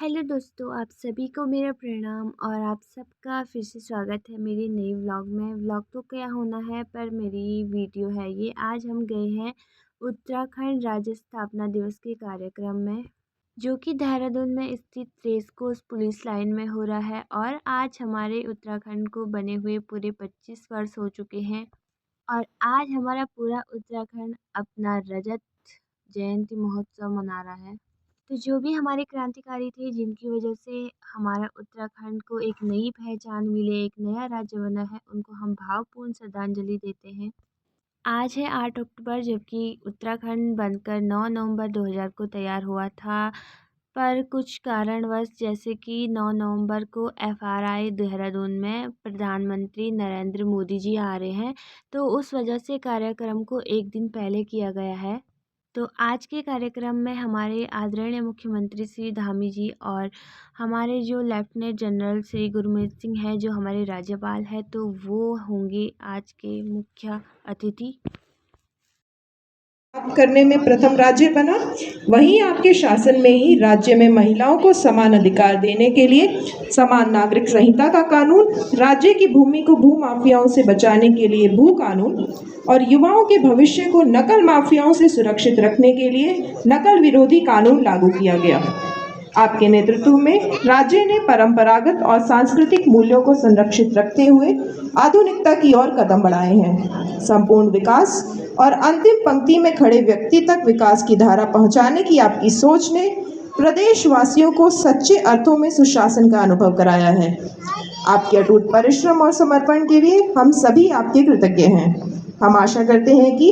Hello दोस्तों, आप सभी को मेरा प्रणाम और आप सबका फिर से स्वागत है मेरे नए व्लॉग में। व्लॉग तो क्या होना है पर मेरी वीडियो है ये। आज हम गए हैं उत्तराखंड राज्य स्थापना दिवस के कार्यक्रम में, जो कि देहरादून में स्थित रेस कोर्स पुलिस लाइन में हो रहा है। और आज हमारे उत्तराखंड को बने हुए पूरे 25 वर्ष हो चुके हैं और आज हमारा पूरा उत्तराखंड अपना रजत जयंती महोत्सव मना रहा है। तो जो भी हमारे क्रांतिकारी थे, जिनकी वजह से हमारा उत्तराखंड को एक नई पहचान मिले, एक नया राज्य बना है, उनको हम भावपूर्ण श्रद्धांजलि देते हैं। आज है 8 अक्टूबर, जबकि उत्तराखंड बनकर 9 नवंबर 2000 को तैयार हुआ था। पर कुछ कारणवश, जैसे कि 9 नवंबर को FRI देहरादून में प्रधानमंत्री नरेंद्र मोदी जी आ रहे हैं, तो उस वजह से कार्यक्रम को एक दिन पहले किया गया है। तो आज के कार्यक्रम में हमारे आदरणीय मुख्यमंत्री श्री धामी जी और हमारे जो लेफ्टिनेंट जनरल श्री गुरमीत सिंह हैं, जो हमारे राज्यपाल हैं, तो वो होंगे आज के मुख्य अतिथि। करने में प्रथम राज्य बना, वहीं आपके शासन में ही राज्य में महिलाओं को समान अधिकार देने के लिए समान नागरिक संहिता का कानून, राज्य की भूमि को भू माफियाओं से बचाने के लिए भू कानून और युवाओं के भविष्य को नकल माफियाओं से सुरक्षित रखने के लिए नकल विरोधी कानून लागू किया गया। आपके नेतृत्व में राज्य ने परंपरागत और सांस्कृतिक मूल्यों को संरक्षित रखते हुए आधुनिकता की ओर कदम बढ़ाए हैं। संपूर्ण विकास और अंतिम पंक्ति में खड़े व्यक्ति तक विकास की धारा पहुंचाने की आपकी सोच ने प्रदेशवासियों को सच्चे अर्थों में सुशासन का अनुभव कराया है। आपके अटूट परिश्रम और समर्पण के लिए हम सभी आपके कृतज्ञ हैं। हम आशा करते हैं कि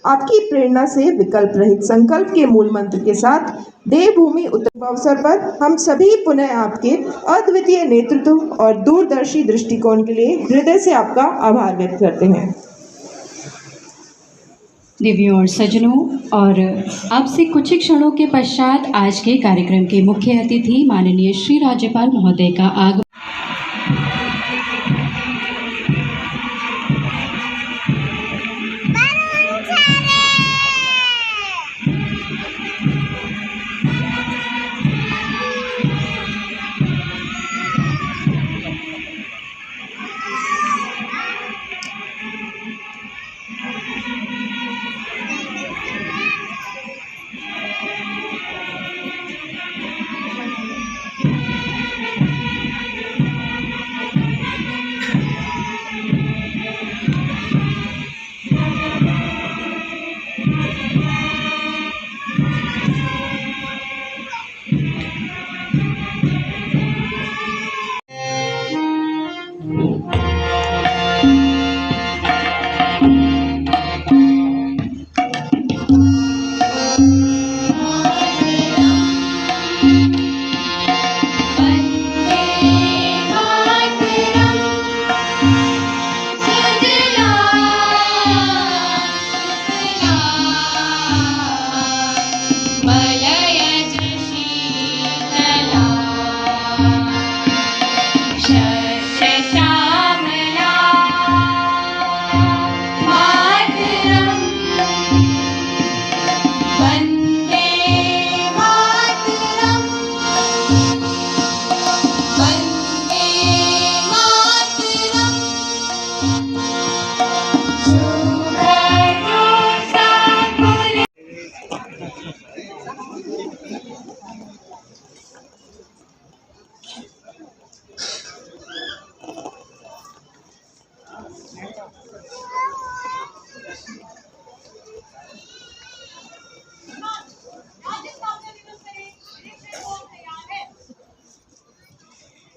आपकी प्रेरणा से विकल्प रहित संकल्प के मूल मंत्र के साथ देवभूमि उत्सव अवसर पर हम सभी पुनः आपके अद्वितीय नेतृत्व और दूरदर्शी दृष्टिकोण के लिए हृदय से आपका आभार व्यक्त करते हैं। देवियों और सज्जनों, और अब से कुछ ही क्षणों के पश्चात आज के कार्यक्रम के मुख्य अतिथि माननीय श्री राज्यपाल महोदय का आगमन।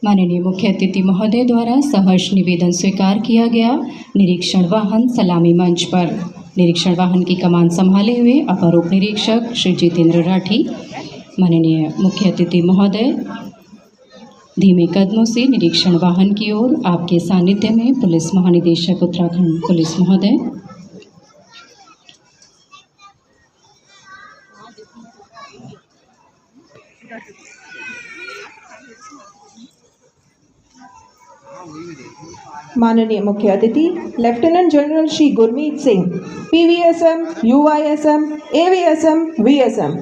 माननीय मुख्य अतिथि महोदय द्वारा सहर्ष निवेदन स्वीकार किया गया। निरीक्षण वाहन सलामी मंच पर। निरीक्षण वाहन की कमान संभाले हुए अपर उप निरीक्षक श्री जितेंद्र राठी। माननीय मुख्य अतिथि महोदय धीमे कदमों से निरीक्षण वाहन की ओर आपके सानिध्य में पुलिस महानिदेशक उत्तराखंड पुलिस महोदय। माननीय मुख्य अतिथि lieutenant general Shri Gurmeet Singh, PVSM, UISM, AVSM, VSM,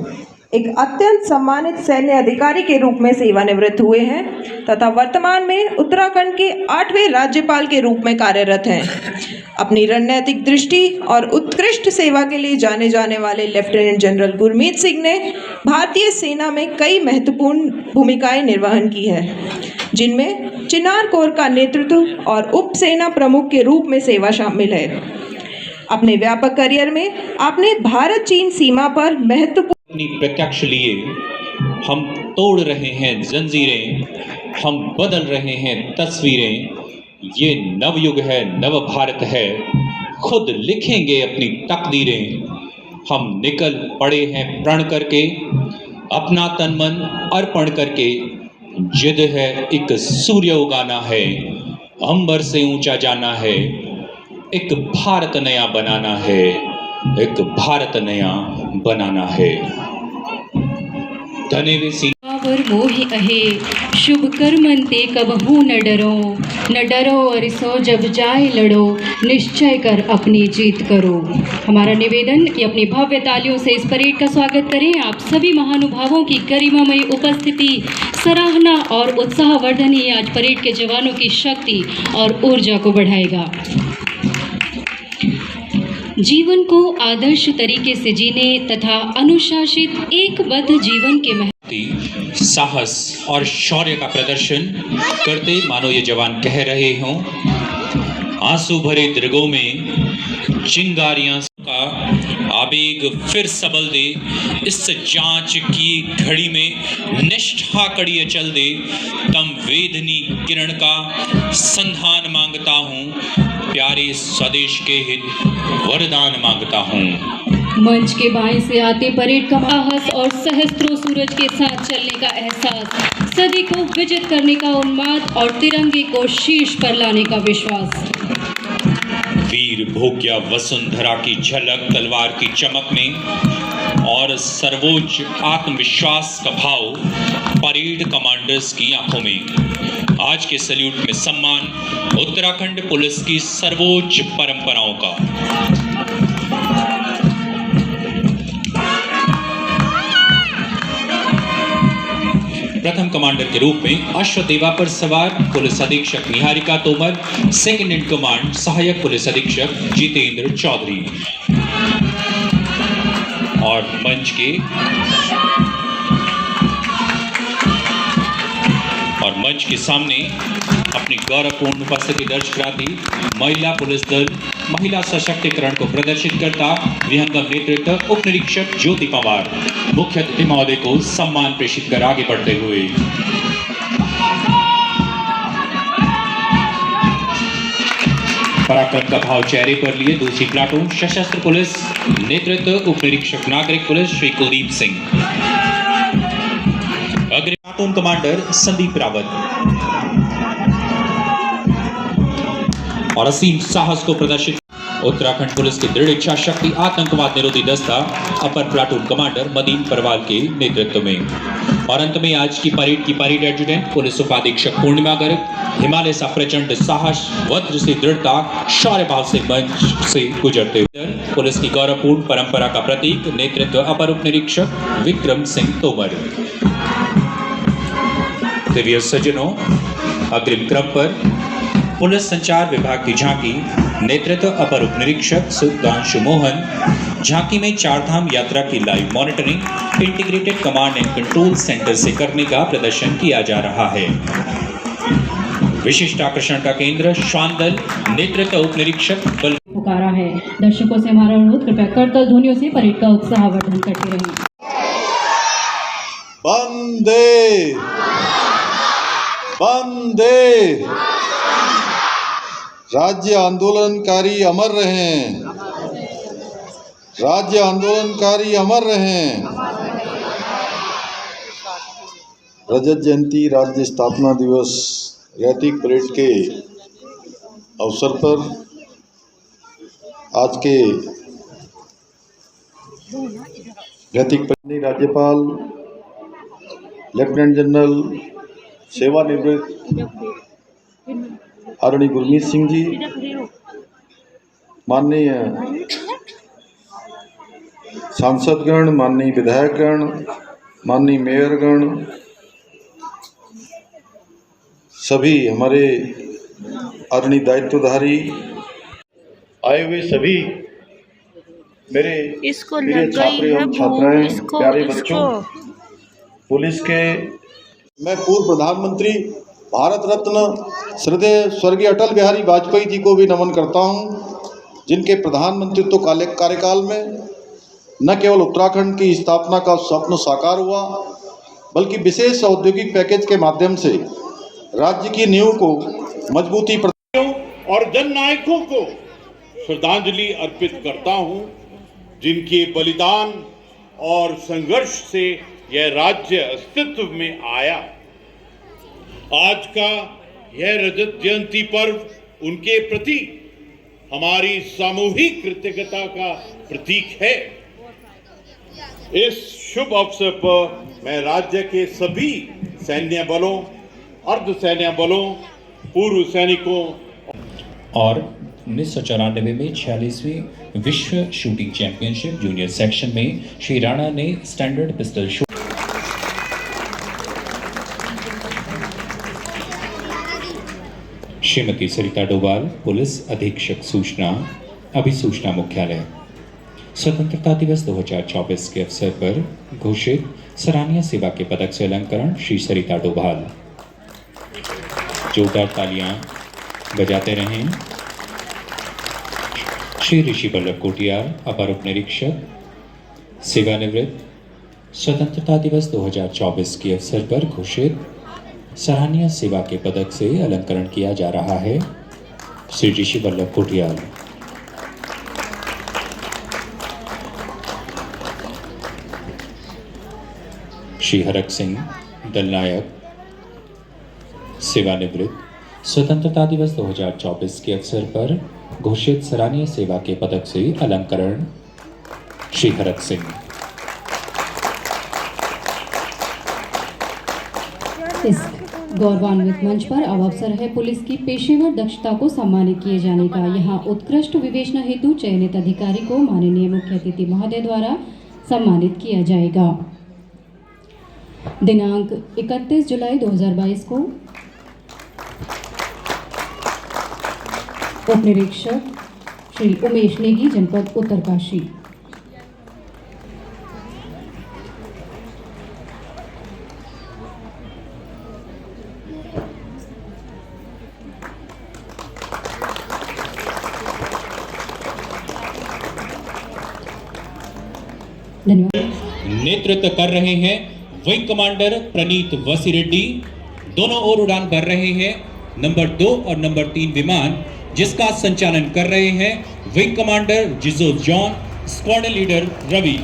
एक अत्यंत सम्मानित सैन्य अधिकारी के रूप में सेवानिवृत्त हुए हैं तथा वर्तमान में उत्तराखंड के 8वें राज्यपाल के रूप में कार्यरत हैं। अपनी रणनीतिक दृष्टि और उत्कृष्ट सेवा के लिए जाने जाने वाले लेफ्टिनेंट जनरल गुरमीत सिंह ने भारतीय सेना में कई महत्वपूर्ण भूमिकाएं निर्वहन की है, जिनमें चिनार कोर का नेतृत्व और उप सेना प्रमुख के रूप में सेवा शामिल है। अपने व्यापक करियर में आपने भारत चीन सीमा पर महत्वपूर्ण अपनी प्रत्यक्ष लिए हम तोड़ रहे हैं जंजीरें, हम बदल रहे हैं तस्वीरें। ये नवयुग है, नव भारत है, खुद लिखेंगे अपनी तकदीरें। हम निकल पड़े हैं प्रण करके, अपना तन मन अर्पण करके। जिद है एक सूर्य उगाना है, अंबर से ऊंचा जाना है, एक भारत नया बनाना है, एक भारत नया बनाना है। धन्यवाद सी और मोहि अहे शुभ कर्मन ते कबहू न डरो और सो जब जाए लड़ो, निश्चय कर अपनी जीत करो। हमारा निवेदन कि अपनी भव्य तालियों से इस परेड का स्वागत करें। आप सभी महानुभावों की गरिमामयी उपस्थिति, सराहना और उत्साहवर्धन ही आज परेड के जवानों की शक्ति और ऊर्जा को बढ़ाएगा। जीवन को आदर्श तरीके से जीने तथा अनुशासित एकबद्ध जीवन के साहस और शौर्य का प्रदर्शन करते मानो ये जवान कह रहे हों, आंसू भरे दृगों में चिंगारियां का आवेग फिर सबल दे। इस जांच की घड़ी में निष्ठा कड़ी चल दे। तम वेदनी किरण का संधान मांगता हूँ, प्यारे स्वदेश के हित वरदान मांगता हूँ। मंच के बाएं से आते परेड का साहस और सहस्त्रों सूरज के साथ चलने का एहसास, सदी को विजित करने का उन्माद और तिरंगे को शीर्ष पर लाने का विश्वास। वीर भोग्या वसुंधरा की झलक तलवार की चमक में और सर्वोच्च आत्मविश्वास का भाव परेड कमांडर्स की आंखों में। आज के सैल्यूट में सम्मान उत्तराखंड पुलिस की सर्वोच्च परंपराओं का। प्रथम कमांडर के रूप में अश्वदेवा पर सवार पुलिस अधीक्षक Niharika Tomar, second in command सहायक पुलिस अधीक्षक जितेंद्र चौधरी। और मंच के सामने अपनी गौरवपूर्ण उपस्थिति दर्ज कराती महिला पुलिस दल महिला सशक्तिकरण को प्रदर्शित करता विहंगम नेतृत्व उप निरीक्षक ज्योति पवार मुख्य अतिथि महोदय को सम्मान प्रेषित कर आगे बढ़ते हुए पराक्रम का भाव चेहरे पर लिए दूसरी प्लाटून सशस्त्र पुलिस नेतृत्व उप निरीक्षक नागरिक पुलिस श्री कुलदीप सिंह। अग्रिम प्लाटून कमांडर संदीप रावत और असीम साहस को प्रदर्शित उत्तराखंड पुलिस की दृढ़ इच्छा शक्ति आतंकवाद निरोधी दस्ता अपर प्लाटून कमांडर मदीन परवाल के नेतृत्व में। और अंत में आज की परेड एडजुटेंट पुलिस उपाधीक्षक पूर्णिमा गर्ग हिमालय सा प्रचंड साहस वज्र से दृढ़ता शौर्य भाव से मंच से गुजरते हुए पुलिस की गौरवपूर्ण परंपरा का प्रतीक नेतृत्व अपर उप निरीक्षक विक्रम सिंह तोमर। दिव्य सज्जनों, अग्रिम क्रम पर पुलिस संचार विभाग की झांकी नेतृत्व अपर उप निरीक्षक सुधांशु मोहन। झांकी में चारधाम यात्रा की live monitoring integrated command and control centre से करने का प्रदर्शन किया जा रहा है। विशिष्ट आकर्षण का केंद्र श्वान दल नेतृत्व उप निरीक्षक बल पुकारा है। दर्शकों से हमारा अनुरोध, कृपया करतल ध्वनियों से परेड का उत्साहवर्धन करते रहें। वंदे वंदे। राज्य आंदोलनकारी अमर रहें, राज्य आंदोलनकारी अमर रहें। रजत जयंती राज्य स्थापना दिवस रैतिक परेड के अवसर पर आज के रैतिक परेड राज्यपाल लेफ्टिनेंट जनरल सेवानिवृत्त आदरणीय गुरमीत सिंह जी, माननीय सांसदगण, माननीय विधायकगण, माननीय मेयरगण, सभी हमारे आदरणीय दायित्वधारी, आए हुए सभी मेरे इसको प्रिय लग गई छात्र है एवं भूख, छात्राएं, इसको प्यारे इसको बच्चों, पुलिस के मैं पूर्व प्रधानमंत्री भारत रत्न श्रद्धेय स्वर्गीय अटल बिहारी वाजपेयी जी को भी नमन करता हूं, जिनके प्रधानमंत्रित्व कार्यकाल में न केवल उत्तराखंड की स्थापना का स्वप्न साकार हुआ, बल्कि विशेष औद्योगिक पैकेज के माध्यम से राज्य की नींव को मजबूती और जननायकों को श्रद्धांजलि अर्पित करता हूं, जिनके बलिदान और संघर्ष से यह राज्य अस्तित्व में आया। आज का यह रजत जयंती पर्व उनके प्रति हमारी सामूहिक कृतज्ञता का प्रतीक है। इस शुभ अवसर पर मैं राज्य के सभी सैन्य बलों, अर्धसैन्य बलों, पूर्व सैनिकों और 1994 में 46वीं विश्व शूटिंग चैंपियनशिप जूनियर सेक्शन में श्री राणा ने standard pistol shoot Shrimati Sarita Doval, police अधीक्षक सूचना, अभिसूचना मुख्यालय। स्वतंत्रता दिवस 2024 के अवसर पर घोषित सराहनीय सेवा के पदक से अलंकरण श्री सरिता डोभाल। जोरदार तालियां बजाते रहें। श्री ऋषि बल्लभ कोटियाल, अपर उप निरीक्षक, सेवानिवृत्त। स्वतंत्रता दिवस 2024 के अवसर पर घोषित सराहनीय सेवा के पदक से अलंकरण किया जा रहा है श्री ऋषि बल्लभ कोटियाल। श्री हरक सिंह, दलनायक, सेवानिवृत्त। स्वतंत्रता दिवस 2024 के अवसर पर घोषित सराहनीय सेवा के पदक से अलंकरण श्री हरक सिंह। इस गौरवान्वित मंच पर अब अवसर है पुलिस की पेशेवर दक्षता को सम्मानित किए जाने का। यहाँ उत्कृष्ट विवेचना हेतु चयनित अधिकारी को माननीय मुख्य अतिथि महोदय द्वारा सम्मानित किया जाएगा। दिनांक 31 जुलाई 2022 को उप निरीक्षक श्री उमेश नेगी, जनपद उत्तरकाशी। नेतृत्व कर रहे हैं विंग कमांडर प्रणीत वसीरेड्डी। दोनों ओर उड़ान भर रहे हैं नंबर 2 और नंबर 3 विमान, जिसका संचालन कर रहे हैं wing commander Jijo John, squadron leader Ravi.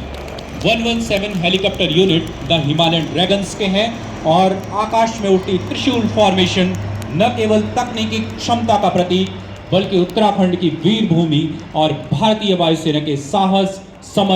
117 helicopter unit the Himalayan Dragons के हैं और आकाश में उड़ती त्रिशूल फॉर्मेशन न केवल तकनीकी क्षमता का प्रतीक, बल्कि उत्तराखंड की वीर भूमि और भारतीय वायुसेना के साहस, समर्पण